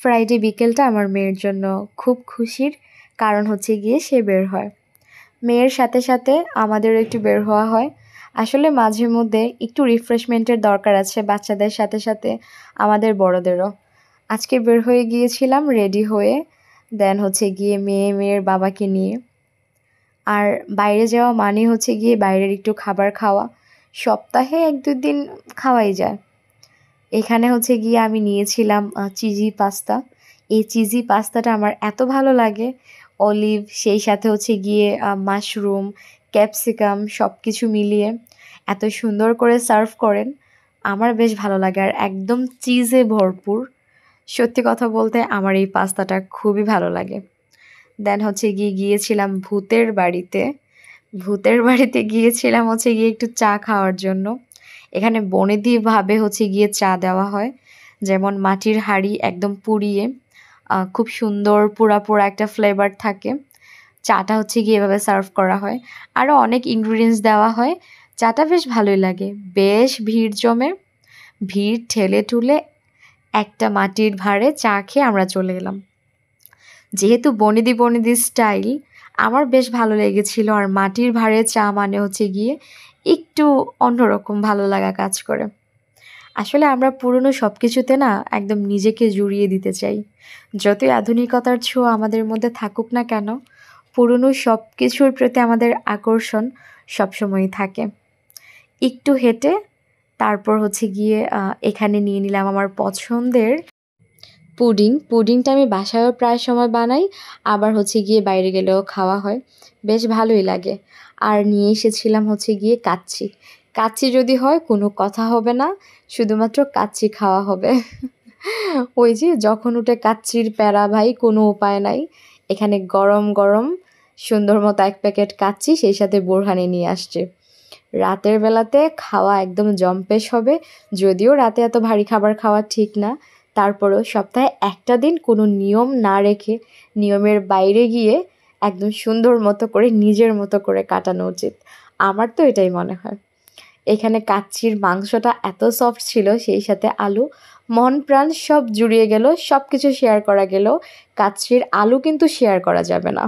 Friday বিকেলটা আমার মেয়ের জন্য খুব খুশির, কারণ হচ্ছে গিয়ে সে বের হয়। মেয়ের সাথে সাথে আমাদেরও একটু বের হওয়া হয়। আসলে মাঝে মধ্যে একটু রিফ্রেশমেন্টের দরকার আছে বাচ্চাদের সাথে সাথে আমাদের বড়দেরও। আজকে বের হয়ে গিয়েছিলাম রেডি হয়ে, দেন হচ্ছে গিয়ে মেয়ের বাবাকে নিয়ে। আর বাইরে যাওয়া মানে হচ্ছে গিয়ে বাইরের একটু খাবার খাওয়া, সপ্তাহে 1-2 দিন খাওয়াই যায়। এখানে হচ্ছে গিয়ে আমি নিয়েছিলাম চিজি পাস্তা। এই চিজি পাস্তাটা আমার এত ভালো লাগে, অলিভ সেই সাথে হচ্ছে গিয়ে মাশরুম, ক্যাপসিকাম সব কিছু মিলিয়ে এত সুন্দর করে সার্ভ করেন, আমার বেশ ভালো লাগে। আর একদম চিজে ভরপুর। সত্যি কথা বলতে আমার এই পাস্তাটা খুবই ভালো লাগে। দেন হচ্ছে গিয়েছিলাম ভূতের বাড়িতে গিয়েছিলাম হচ্ছে গিয়ে একটু চা খাওয়ার জন্য। এখানে বনেদিভাবে হচ্ছে গিয়ে চা দেওয়া হয়, যেমন মাটির হাঁড়ি একদম পুড়িয়ে খুব সুন্দর পোড়া একটা ফ্লেভার থাকে। চাটা হচ্ছে গিয়ে এভাবে সার্ভ করা হয়, আরও অনেক ইনগ্রিডিয়েন্টস দেওয়া হয়। চাটা বেশ ভালোই লাগে। বেশ ভিড় জমে, ভিড় ঠেলে ঠুলে একটা মাটির ভাঁড়ে চা খেয়ে আমরা চলে এলাম। যেহেতু বনেদি স্টাইল, আমার বেশ ভালো লেগেছিল। আর মাটির ভাঁড়ে চা মানে হচ্ছে গিয়ে একটু অন্যরকম ভালো লাগা কাজ করে। আসলে আমরা পুরনো সব কিছুতে না একদম নিজেকে জুড়িয়ে দিতে চাই। যতই আধুনিকতার ছোঁয়া আমাদের মধ্যে থাকুক না কেন, পুরনো সব কিছুর প্রতি আমাদের আকর্ষণ সবসময়ই থাকে। একটু হেঁটে তারপর হচ্ছে গিয়ে এখানে নিয়ে নিলাম আমার পছন্দের পুডিংটা আমি বাসায়ও প্রায় সময় বানাই, আবার হচ্ছে গিয়ে বাইরে গেলেও খাওয়া হয়, বেশ ভালোই লাগে। আর নিয়ে এসেছিলাম হচ্ছে গিয়ে কাচ্চি যদি হয় কোনো কথা হবে না, শুধুমাত্র কাচ্চি খাওয়া হবে। ওই যে যখন উঠে কাচ্চির প্যারা ভাই, কোনো উপায় নাই। এখানে গরম গরম সুন্দর মতো 1 প্যাকেট কাচ্চি, সেই সাথে বোরহানি নিয়ে আসছে। রাতের বেলাতে খাওয়া একদম জম্পেশ হবে। যদিও রাতে এত ভারী খাবার খাওয়া ঠিক না, তারপরেও সপ্তাহে একটা দিন কোনো নিয়ম না রেখে নিয়মের বাইরে গিয়ে একদম সুন্দর মতো করে নিজের মতো করে কাটানো উচিত। আমার তো এটাই মনে হয়। এখানে কাচ্চির মাংসটা এত সফট ছিল, সেই সাথে আলু, মন প্রাণ সব জুড়িয়ে গেল। সব কিছু শেয়ার করা গেল, কাচ্চির আলু কিন্তু শেয়ার করা যাবে না।